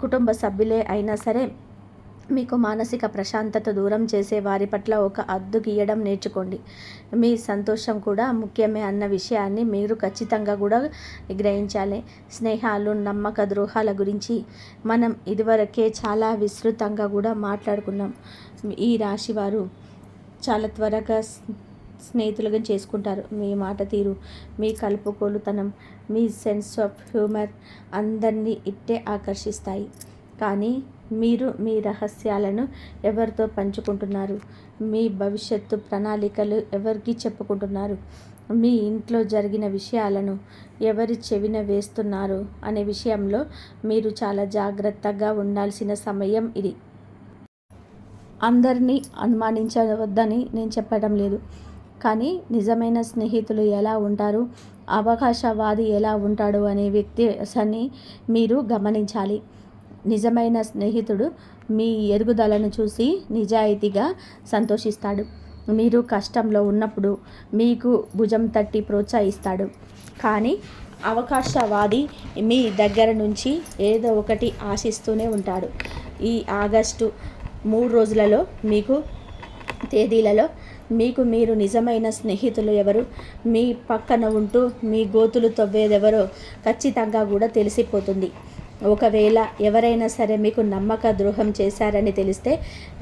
కుటుంబ సభ్యులే అయినా సరే మీకు మానసిక ప్రశాంతత దూరం చేసే వారి పట్ల ఒక అద్దు గీయడం నేర్చుకోండి. మీ సంతోషం కూడా ముఖ్యమే అన్న విషయాన్ని మీరు ఖచ్చితంగా కూడా గ్రహించాలి. స్నేహాలు, నమ్మక ద్రోహాల గురించి మనం ఇదివరకే చాలా విస్తృతంగా కూడా మాట్లాడుకున్నాం. ఈ రాశి వారు చాలా త్వరగా స్నేహితులుగా చేసుకుంటారు. మీ మాట తీరు, మీ కలుపుకోలుతనం, మీ సెన్స్ ఆఫ్ హ్యూమర్ అందరినీ ఇట్టే ఆకర్షిస్తాయి. కానీ మీరు మీ రహస్యాలను ఎవరితో పంచుకుంటున్నారు, మీ భవిష్యత్తు ప్రణాళికలు ఎవరికి చెప్పుకుంటున్నారు, మీ ఇంట్లో జరిగిన విషయాలను ఎవరి చెవిన వేస్తున్నారు అనే విషయంలో మీరు చాలా జాగ్రత్తగా ఉండాల్సిన సమయం ఇది. అందరినీ అనుమానించవద్దని నేను చెప్పడం లేదు. కానీ నిజమైన స్నేహితులు ఎలా ఉంటారు, అవకాశవాది ఎలా ఉంటాడు అనే వ్యక్తిని మీరు గమనించాలి. నిజమైన స్నేహితుడు మీ ఎదుగుదలను చూసి నిజాయితీగా సంతోషిస్తాడు. మీరు కష్టంలో ఉన్నప్పుడు మీకు భుజం తట్టి ప్రోత్సహిస్తాడు. కానీ అవకాశవాది మీ దగ్గర నుంచి ఏదో ఒకటి ఆశిస్తూనే ఉంటాడు. ఈ ఆగస్టు 3 రోజులలో తేదీలలో మీకు మీరు నిజమైన స్నేహితులు ఎవరు, మీ పక్కన ఉంటూ మీ గోతులు తవ్వేదెవరో ఖచ్చితంగా కూడా తెలిసిపోతుంది. ఒకవేళ ఎవరైనా సరే మీకు నమ్మక ద్రోహం చేశారని తెలిస్తే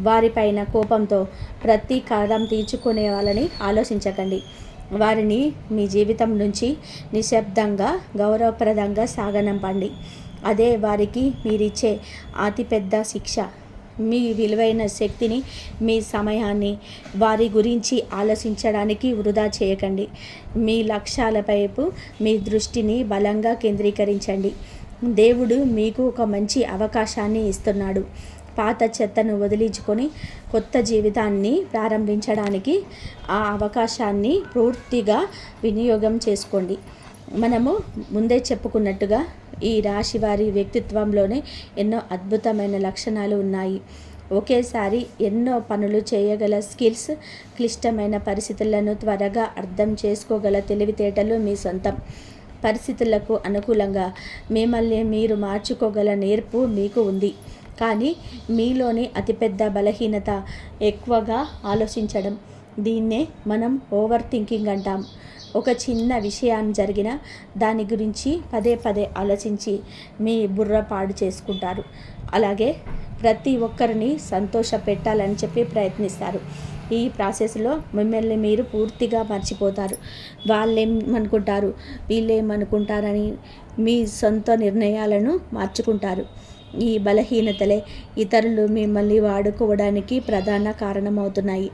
వారిపైన కోపంతో ప్రతీకారం తీర్చుకునే వాళ్ళని ఆలోచించకండి. వారిని మీ జీవితం నుంచి నిశ్శబ్దంగా గౌరవప్రదంగా సాగనంపండి. అదే వారికి మీరిచ్చే అతిపెద్ద శిక్ష. మీ విలువైన శక్తిని, మీ సమయాన్ని వారి గురించి ఆలోచించడానికి వృధా చేయకండి. మీ లక్ష్యాల వైపు మీ దృష్టిని బలంగా కేంద్రీకరించండి. దేవుడు మీకు ఒక మంచి అవకాశాన్ని ఇస్తున్నాడు. పాత చెత్తను వదిలించుకొని కొత్త జీవితాన్ని ప్రారంభించడానికి ఆ అవకాశాన్ని పూర్తిగా వినియోగం చేసుకోండి. మనము ముందే చెప్పుకున్నట్టుగా ఈ రాశి వారి వ్యక్తిత్వంలోనే ఎన్నో అద్భుతమైన లక్షణాలు ఉన్నాయి. ఒకేసారి ఎన్నో పనులు చేయగల స్కిల్స్, క్లిష్టమైన పరిస్థితులను త్వరగా అర్థం చేసుకోగల తెలివితేటలు మీ సొంతం. పరిస్థితులకు అనుకూలంగా మిమ్మల్ని మీరు మార్చుకోగల నేర్పు మీకు ఉంది. కానీ మీలోని అతిపెద్ద బలహీనత ఎక్కువగా ఆలోచించడం. దీన్నే మనం ఓవర్ థింకింగ్ అంటాం. ఒక చిన్న విషయం జరిగినా దాని గురించి పదే పదే ఆలోచించి మీ బుర్ర పాడు చేసుకుంటారు. అలాగే ప్రతి ఒక్కరిని సంతోష పెట్టాలని చెప్పి ప్రయత్నిస్తారు. ఈ ప్రాసెస్లో మిమ్మల్ని మీరు పూర్తిగా మర్చిపోతారు. వాళ్ళేమనుకుంటారు, వీళ్ళేమనుకుంటారని మీ సొంత నిర్ణయాలను మార్చుకుంటారు. ఈ బలహీనతలే ఇతరులు మిమ్మల్ని వాడుకోవడానికి ప్రధాన కారణమవుతున్నాయి.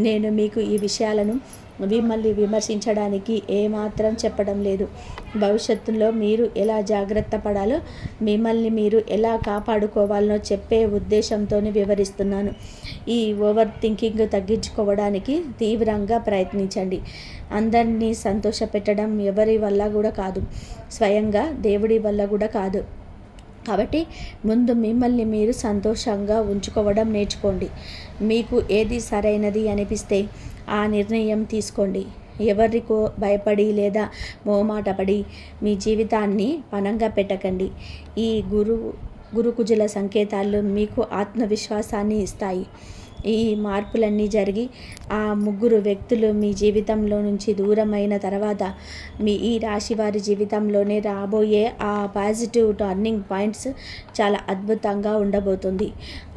నేను మీకు ఈ విషయాలను మిమ్మల్ని విమర్శించడానికి ఏమాత్రం చెప్పడం లేదు. భవిష్యత్తులో మీరు ఎలా జాగ్రత్త పడాలో, మిమ్మల్ని మీరు ఎలా కాపాడుకోవాలనో చెప్పే ఉద్దేశంతోనే వివరిస్తున్నాను. ఈ ఓవర్ థింకింగ్ తగ్గించుకోవడానికి తీవ్రంగా ప్రయత్నించండి. అందరినీ సంతోషపెట్టడం ఎవరి వల్ల కూడా కాదు, స్వయంగా దేవుడి వల్ల కూడా కాదు. కాబట్టి ముందు మిమ్మల్ని మీరు సంతోషంగా ఉంచుకోవడం నేర్చుకోండి. మీకు ఏది సరైనది అనిపిస్తే ఆ నిర్ణయం తీసుకోండి. ఎవరికో భయపడి లేదా మోమాటపడి మీ జీవితాన్ని పణంగా పెట్టకండి. ఈ గురుకుజుల సంకేతాలు మీకు ఆత్మవిశ్వాసాన్ని ఇస్తాయి. ఈ మార్పులన్నీ జరిగి ఆ ముగ్గురు వ్యక్తులు మీ జీవితంలో నుంచి దూరమైన తర్వాత ఈ రాశి వారి జీవితంలోనే రాబోయే ఆ పాజిటివ్ టర్నింగ్ పాయింట్స్ చాలా అద్భుతంగా ఉండబోతుంది.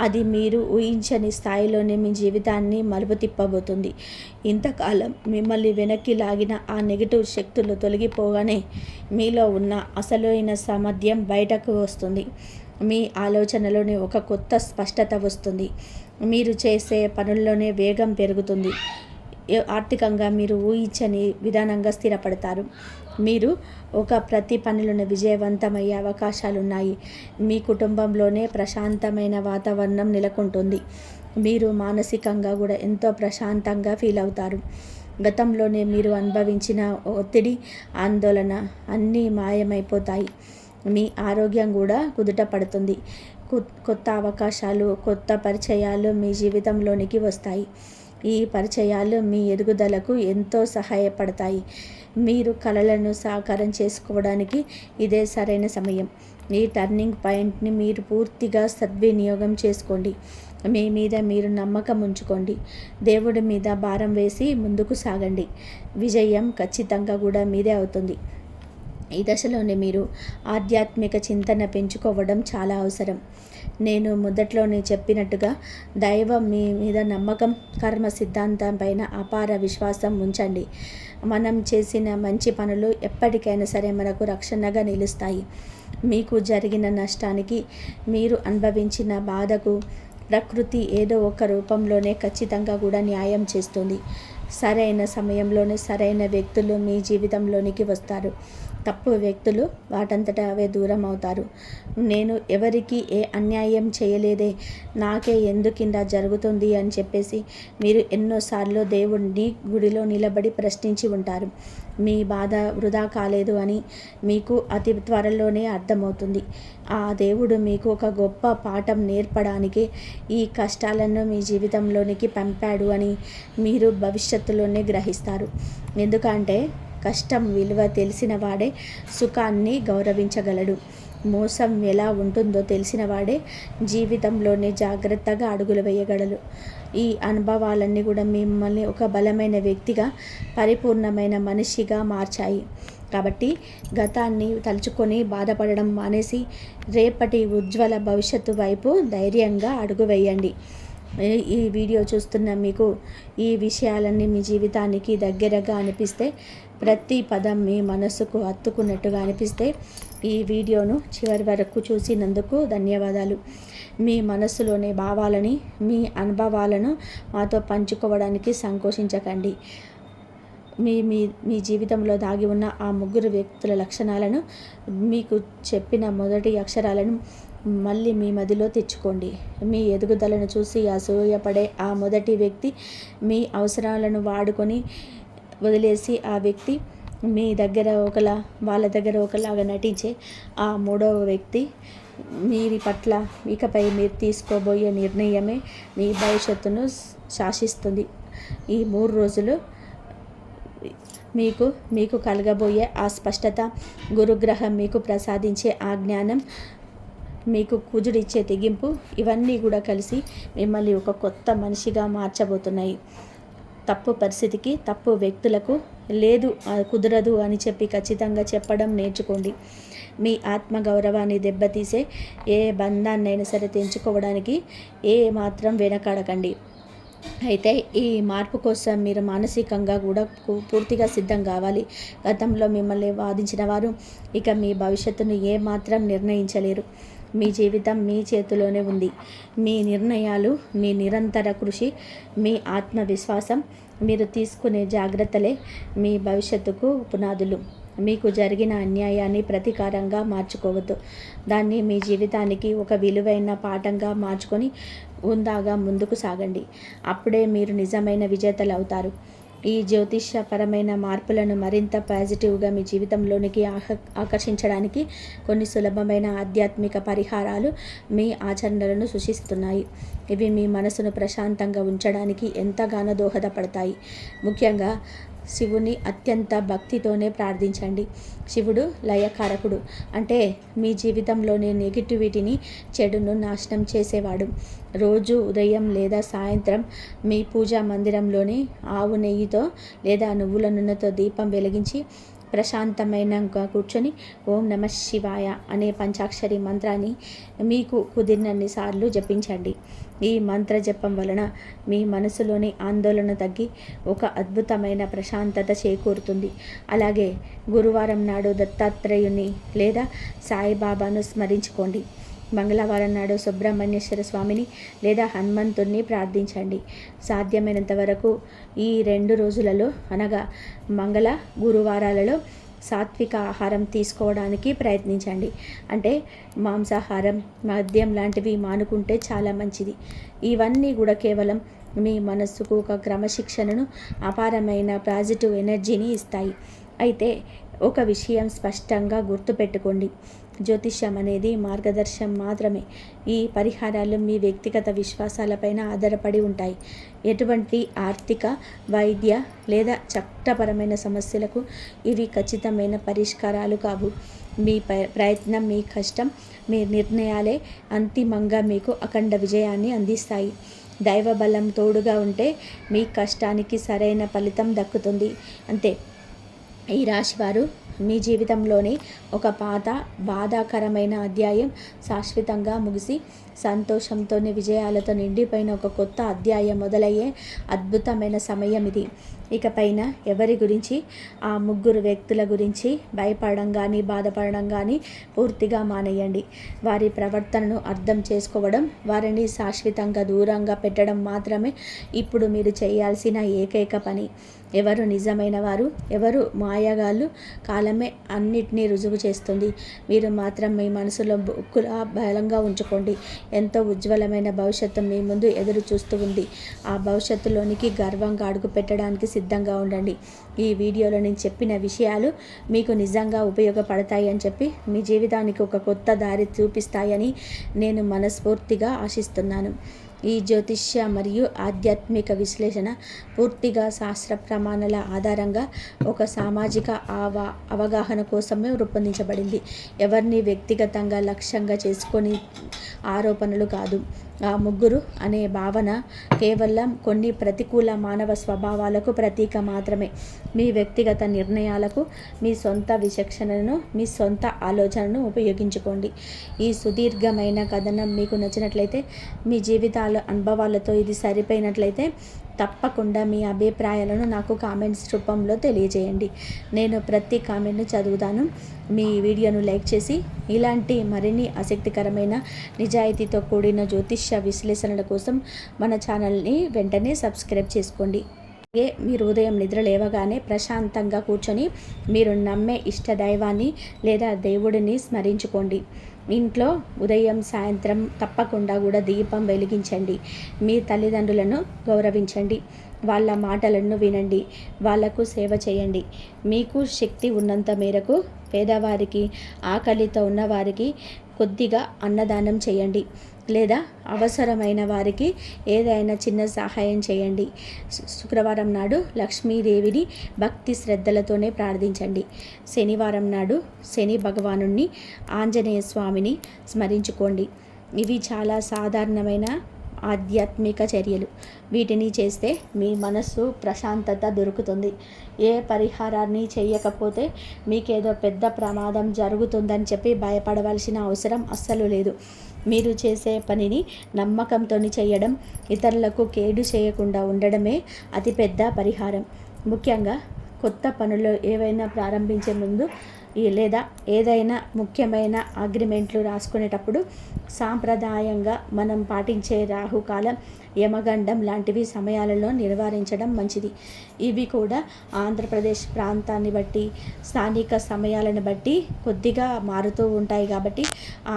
అది మీరు ఊహించని స్థాయిలోనే మీ జీవితాన్ని మలుపు తిప్పబోతుంది. ఇంతకాలం మిమ్మల్ని వెనక్కి లాగిన ఆ నెగిటివ్ శక్తులు తొలగిపోగానే మీలో ఉన్న అసలైన సామర్థ్యం బయటకు వస్తుంది. మీ ఆలోచనలోనే ఒక కొత్త స్పష్టత వస్తుంది. మీరు చేసే పనుల్లోనే వేగం పెరుగుతుంది. ఆర్థికంగా మీరు ఊహించని విధానంగా స్థిరపడతారు. మీరు ప్రతి పనిలోనే విజయవంతమయ్యే అవకాశాలున్నాయి. మీ కుటుంబంలోనే ప్రశాంతమైన వాతావరణం నెలకొంటుంది. మీరు మానసికంగా కూడా ఎంతో ప్రశాంతంగా ఫీల్ అవుతారు. గతంలోనే మీరు అనుభవించిన ఒత్తిడి, ఆందోళన అన్నీ మాయమైపోతాయి. మీ ఆరోగ్యం కూడా కుదుట పడుతుంది. కొత్త అవకాశాలు, కొత్త పరిచయాలు మీ జీవితంలోనికి వస్తాయి. ఈ పరిచయాలు మీ ఎదుగుదలకు ఎంతో సహాయపడతాయి. మీరు కలలను సాకారం చేసుకోవడానికి ఇదే సరైన సమయం. ఈ టర్నింగ్ పాయింట్ని మీరు పూర్తిగా సద్వినియోగం చేసుకోండి. మీ మీద మీరు నమ్మకం ఉంచుకోండి. దేవుడి మీద భారం వేసి ముందుకు సాగండి. విజయం ఖచ్చితంగా కూడా మీదే అవుతుంది. ఈ దశలోనే మీరు ఆధ్యాత్మిక చింతన పెంచుకోవడం చాలా అవసరం. నేను మొదట్లోనే చెప్పినట్టుగా దైవం మీ మీద నమ్మకం, కర్మ సిద్ధాంతం పైన అపార విశ్వాసం ఉంచండి. మనం చేసిన మంచి పనులు ఎప్పటికైనా సరే మనకు రక్షణగా నిలుస్తాయి. మీకు జరిగిన నష్టానికి, మీరు అనుభవించిన బాధకు ప్రకృతి ఏదో ఒక రూపంలోనే ఖచ్చితంగా కూడా న్యాయం చేస్తుంది. సరైన సమయంలోనే సరైన వ్యక్తులు మీ జీవితంలోనికి వస్తారు. తప్పు వ్యక్తులు వాటంతటా అవే దూరం అవుతారు. నేను ఎవరికి ఏ అన్యాయం చేయలేదే, నాకే ఎందుకింద జరుగుతుంది అని చెప్పేసి మీరు ఎన్నోసార్లు దేవుడిని గుడిలో నిలబడి ప్రశ్నించి ఉంటారు. మీ బాధ వృధా కాలేదు అని మీకు అతి త్వరలోనే అర్థమవుతుంది. ఆ దేవుడు మీకు ఒక గొప్ప పాఠం నేర్పడానికి ఈ కష్టాలను మీ జీవితంలోనికి పంపాడు అని మీరు భవిష్యత్తులోనే గ్రహిస్తారు. ఎందుకంటే కష్టం విలువ తెలిసిన వాడే సుఖాన్ని గౌరవించగలడు. మోసం ఎలా ఉంటుందో తెలిసిన వాడే జీవితంలోనే జాగ్రత్తగా అడుగులు వేయగలడు. ఈ అనుభవాలన్నీ కూడా మిమ్మల్ని ఒక బలమైన వ్యక్తిగా, పరిపూర్ణమైన మనిషిగా మార్చాయి. కాబట్టి గతాన్ని తలుచుకొని బాధపడడం మానేసి రేపటి ఉజ్వల భవిష్యత్తు వైపు ధైర్యంగా అడుగు వేయండి. ఈ వీడియో చూస్తున్న మీకు ఈ విషయాలన్నీ మీ జీవితానికి దగ్గరగా అనిపిస్తే, ప్రతి పదం మీ మనసుకు హత్తుకున్నట్టుగా అనిపిస్తే ఈ వీడియోను చివరి వరకు చూసినందుకు ధన్యవాదాలు. మీ మనస్సులోని భావాలని, మీ అనుభవాలను మాతో పంచుకోవడానికి సంకోచించకండి. మీ మీ మీ జీవితంలో దాగి ఉన్న ఆ ముగ్గురు వ్యక్తుల లక్షణాలను, మీకు చెప్పిన మొదటి అక్షరాలను మళ్ళీ మీ మదిలో తెచ్చుకోండి. మీ ఎదుగుదలను చూసి అసూయపడే ఆ మొదటి వ్యక్తి, మీ అవసరాలను వాడుకొని వదిలేసి ఆ వ్యక్తి, మీ దగ్గర ఒకలా వాళ్ళ దగ్గర ఒకలాగా నటించే ఆ మూడవ వ్యక్తి, మీరి పట్ల ఇకపై మీరు తీసుకోబోయే నిర్ణయమే మీ భవిష్యత్తును శాసిస్తుంది. ఈ 3 రోజులు మీకు కలగబోయే ఆ స్పష్టత, గురుగ్రహం మీకు ప్రసాదించే ఆ జ్ఞానం, మీకు కుజుడిచ్చే తెగింపు, ఇవన్నీ కూడా కలిసి మిమ్మల్ని ఒక కొత్త మనిషిగా మార్చబోతున్నాయి. తప్పు పరిస్థితికి, తప్పు వ్యక్తులకు లేదు, కుదరదు అని చెప్పి ఖచ్చితంగా చెప్పడం నేర్చుకోండి. మీ ఆత్మగౌరవాన్ని దెబ్బతీసే ఏ బంధాన్నైనా సరే తెంచుకోవడానికి ఏ మాత్రం వెనకాడకండి. అయితే ఈ మార్పు కోసం మీరు మానసికంగా కూడా పూర్తిగా సిద్ధం కావాలి. గతంలో మిమ్మల్ని వాదించిన వారు ఇక మీ భవిష్యత్తును ఏమాత్రం నిర్ణయించలేరు. మీ జీవితం మీ చేతిలోనే ఉంది. మీ నిర్ణయాలు, మీ నిరంతర కృషి, మీ ఆత్మవిశ్వాసం, మీరు తీసుకునే జాగ్రత్తలే మీ భవిష్యత్తుకు పునాదులు. మీకు జరిగిన అన్యాయాన్ని ప్రతీకారంగా మార్చుకోవద్దు. దాన్ని మీ జీవితానికి ఒక విలువైన పాఠంగా మార్చుకొని హుందాగా ముందుకు సాగండి. అప్పుడే మీరు నిజమైన విజేతలు అవుతారు. ఈ జ్యోతిష్యపరమైన మార్పులను మరింత పాజిటివ్గా మీ జీవితంలోనికి ఆకర్షించడానికి కొన్ని సులభమైన ఆధ్యాత్మిక పరిహారాలు మీ ఆచరణలను సూచిస్తున్నాయి. ఇవి మీ మనసును ప్రశాంతంగా ఉంచడానికి ఎంతగానో దోహదపడతాయి. ముఖ్యంగా శివుని అత్యంత భక్తితోనే ప్రార్థించండి. శివుడు లయకారకుడు, అంటే మీ జీవితంలోని నెగిటివిటీని, చెడును నాశనం చేసేవాడు. రోజు ఉదయం లేదా సాయంత్రం మీ పూజా మందిరంలోని ఆవు నెయ్యితో లేదా నువ్వుల నూనెతో దీపం వెలిగించి ప్రశాంతమైనగా కూర్చొని ఓం నమః శివాయ అనే పంచాక్షరి మంత్రాన్ని మీకు కుదిరినన్ని సార్లు జపించండి. ఈ మంత్ర జపం వలన మీ మనసులోని ఆందోళన తగ్గి ఒక అద్భుతమైన ప్రశాంతత చేకూరుతుంది. అలాగే గురువారం నాడు దత్తాత్రేయుని లేదా సాయిబాబాను స్మరించుకోండి. మంగళవారం నాడు సుబ్రహ్మణ్యేశ్వర స్వామిని లేదా హనుమంతుణ్ణి ప్రార్థించండి. సాధ్యమైనంత వరకు ఈ 2 రోజులలో, అనగా మంగళ గురువారాలలో సాత్విక ఆహారం తీసుకోవడానికి ప్రయత్నించండి. అంటే మాంసాహారం, మద్యం లాంటివి మానుకుంటే చాలా మంచిది. ఇవన్నీ కూడా కేవలం మీ మనస్సుకు ఒక క్రమశిక్షణను, అపారమైన పాజిటివ్ ఎనర్జీని ఇస్తాయి. అయితే ఒక విషయం స్పష్టంగా గుర్తుపెట్టుకోండి, జ్యోతిష్యం అనేది మార్గదర్శనం మాత్రమే. ఈ పరిహారాలు మీ వ్యక్తిగత విశ్వాసాలపైన ఆధారపడి ఉంటాయి. ఎటువంటి ఆర్థిక, వైద్య లేదా చట్టపరమైన సమస్యలకు ఇవి ఖచ్చితమైన పరిష్కారాలు కావు. మీ ప్రయత్నం, మీ కష్టం, మీ నిర్ణయాలే అంతిమంగా మీకు అఖండ విజయాన్ని అందిస్తాయి. దైవ బలం తోడుగా ఉంటే మీ కష్టానికి సరైన ఫలితం దక్కుతుంది. అంతే. ఈ రాశివారు మీ జీవితంలోని ఒక పాత బాధాకరమైన అధ్యాయం శాశ్వతంగా ముగిసి సంతోషంతోనే విజయాలతో నిండిపోయిన ఒక కొత్త అధ్యాయం మొదలయ్యే అద్భుతమైన సమయం ఇది. ఇకపైన ఎవరి గురించి, ఆ 3 వ్యక్తుల గురించి భయపడడం కానీ, బాధపడడం కానీ పూర్తిగా మానేయండి. వారి ప్రవర్తనను అర్థం చేసుకోవడం, వారిని శాశ్వతంగా దూరంగా పెట్టడం మాత్రమే ఇప్పుడు మీరు చేయాల్సిన ఏకైక పని. ఎవరు నిజమైన వారు, ఎవరు మాయగాళ్ళు, కాలమే అన్నిటినీ రుజువు చేస్తుంది. మీరు మాత్రం మీ మనసులో బుక్కులా బలంగా ఉంచుకోండి. ఎంతో ఉజ్వలమైన భవిష్యత్తు మీ ముందు ఎదురు చూస్తూ ఉంది. ఆ భవిష్యత్తులోనికి గర్వంగా అడుగు పెట్టడానికి సిద్ధంగా ఉండండి. ఈ వీడియోలో నేను చెప్పిన విషయాలు మీకు నిజంగా ఉపయోగపడతాయి అని చెప్పి, మీ జీవితానికి ఒక కొత్త దారి చూపిస్తాయని నేను మనస్ఫూర్తిగా ఆశిస్తున్నాను. ఈ జ్యోతిష్య మరియు ఆధ్యాత్మిక విశ్లేషణ పూర్తిగా శాస్త్ర ప్రమాణాల ఆధారంగా ఒక సామాజిక అవగాహన కోసమే రూపొందించబడింది. ఎవరిని వ్యక్తిగతంగా లక్ష్యంగా చేసుకొని ఆరోపణలు కాదు. ఆ 3 అనే భావన కేవలం కొన్ని ప్రతికూల మానవ స్వభావాలకు ప్రతీక మాత్రమే. మీ వ్యక్తిగత నిర్ణయాలకు మీ సొంత విచక్షణను, మీ సొంత ఆలోచనను ఉపయోగించుకోండి. ఈ సుదీర్ఘమైన కథనం మీకు నచ్చినట్లయితే, మీ జీవితాల అనుభవాలతో ఇది సరిపోయినట్లయితే తప్పకుండా మీ అభిప్రాయాలను నాకు కామెంట్స్ రూపంలో తెలియజేయండి. నేను ప్రతి కామెంట్ను చదువుతాను. మీ వీడియోను లైక్ చేసి ఇలాంటి మరిన్ని ఆసక్తికరమైన నిజాయితీతో కూడిన జ్యోతిష్య విశ్లేషణల కోసం మన ఛానల్ని వెంటనే సబ్స్క్రైబ్ చేసుకోండి. అలాగే మీరు ఉదయం నిద్ర లేవగానే ప్రశాంతంగా కూర్చొని మీరు నమ్మే ఇష్ట దైవాన్ని లేదా దేవుడిని స్మరించుకోండి. ఇంట్లో ఉదయం సాయంత్రం తప్పకుండా కూడా దీపం వెలిగించండి. మీ తల్లిదండ్రులను గౌరవించండి. వాళ్ళ మాటలను వినండి. వాళ్లకు సేవ చేయండి. మీకు శక్తి ఉన్నంత మేరకు పేదవారికి, ఆకలితో ఉన్నవారికి కొద్దిగా అన్నదానం చేయండి, లేదా అవసరమైన వారికి ఏదైనా చిన్న సహాయం చేయండి. శుక్రవారం నాడు లక్ష్మీదేవిని భక్తి శ్రద్ధలతోనే ప్రార్థించండి. శనివారం నాడు శని భగవానుణ్ణి, ఆంజనేయ స్వామిని స్మరించుకోండి. ఇవి చాలా సాధారణమైన ఆధ్యాత్మిక చర్యలు. వీటిని చేస్తే మీ మనస్సు ప్రశాంతత దొరుకుతుంది. ఏ పరిహారాన్ని చేయకపోతే మీకేదో పెద్ద ప్రమాదం జరుగుతుందని చెప్పి భయపడవలసిన అవసరం అస్సలు లేదు. మీరు చేసే పనిని నమ్మకంతో చేయడం, ఇతరులకు కేడు చేయకుండా ఉండడమే అతిపెద్ద పరిహారం. ముఖ్యంగా కొత్త పనులు ఏవైనా ప్రారంభించే ముందు లేదా ఏదైనా ముఖ్యమైన అగ్రిమెంట్లు రాసుకునేటప్పుడు సాంప్రదాయంగా మనం పాటించే రాహుకాలం, యమగండం లాంటివి సమయాలలో నివారించడం మంచిది. ఇవి కూడా ఆంధ్రప్రదేశ్ ప్రాంతాన్ని బట్టి, స్థానిక సమయాలను బట్టి కొద్దిగా మారుతూ ఉంటాయి. కాబట్టి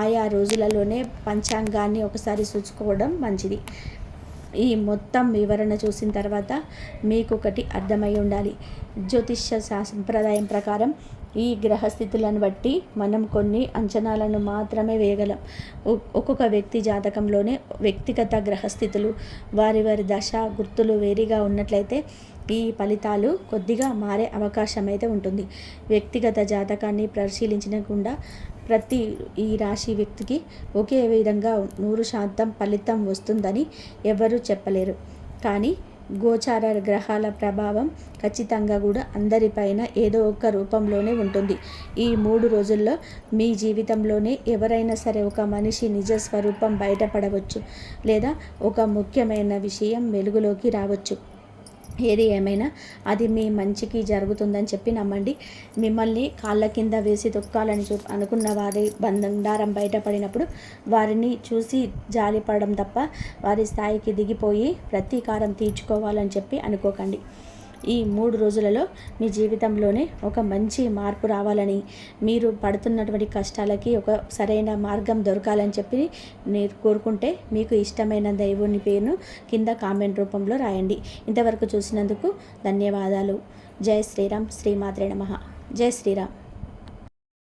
ఆయా రోజులలోనే పంచాంగాన్ని ఒకసారి చూసుకోవడం మంచిది. ఈ మొత్తం వివరణ చూసిన తర్వాత మీకు ఒకటి అర్థమై ఉండాలి. జ్యోతిష్య సంప్రదాయం ప్రకారం ఈ గ్రహస్థితులను బట్టి మనం కొన్ని అంచనాలను మాత్రమే వేయగలం. ఒక్కొక్క వ్యక్తి జాతకంలోనే వ్యక్తిగత గ్రహస్థితులు, వారి దశ గుర్తులు వేరుగా ఉన్నట్లయితే ఈ ఫలితాలు కొద్దిగా మారే అవకాశం అయితే ఉంటుంది. వ్యక్తిగత జాతకాన్ని పరిశీలించకుండా ప్రతి ఈ రాశి వ్యక్తికి ఒకే విధంగా 100% ఫలితం వస్తుందని ఎవరూ చెప్పలేరు. కానీ గోచార గ్రహాల ప్రభావం ఖచ్చితంగా కూడా అందరిపైన ఏదో ఒక రూపంలోనే ఉంటుంది. ఈ 3 రోజుల్లో మీ జీవితంలోనే ఎవరైనా సరే ఒక మనిషి నిజ స్వరూపం బయటపడవచ్చు, లేదా ఒక ముఖ్యమైన విషయం వెలుగులోకి రావచ్చు. ఏది ఏమైనా అది మీ మంచికి జరుగుతుందని చెప్పి నమ్మండి. మిమ్మల్ని కాళ్ళ కింద వేసి తొక్కాలని అనుకున్న వారి బండారం బయటపడినప్పుడు వారిని చూసి జాలిపడడం తప్ప వారి స్థాయికి దిగిపోయి ప్రతీకారం తీర్చుకోవాలని చెప్పి అనుకోకండి. ఈ 3 రోజులలో మీ జీవితంలోనే ఒక మంచి మార్పు రావాలని, మీరు పడుతున్నటువంటి కష్టాలకి ఒక సరైన మార్గం దొరకాలని చెప్పి మీరు కోరుకుంటే మీకు ఇష్టమైన దైవుని పేరును కింద కామెంట్ రూపంలో రాయండి. ఇంతవరకు చూసినందుకు ధన్యవాదాలు. జై శ్రీరామ్. శ్రీమాత్రే నమః. జై శ్రీరామ్.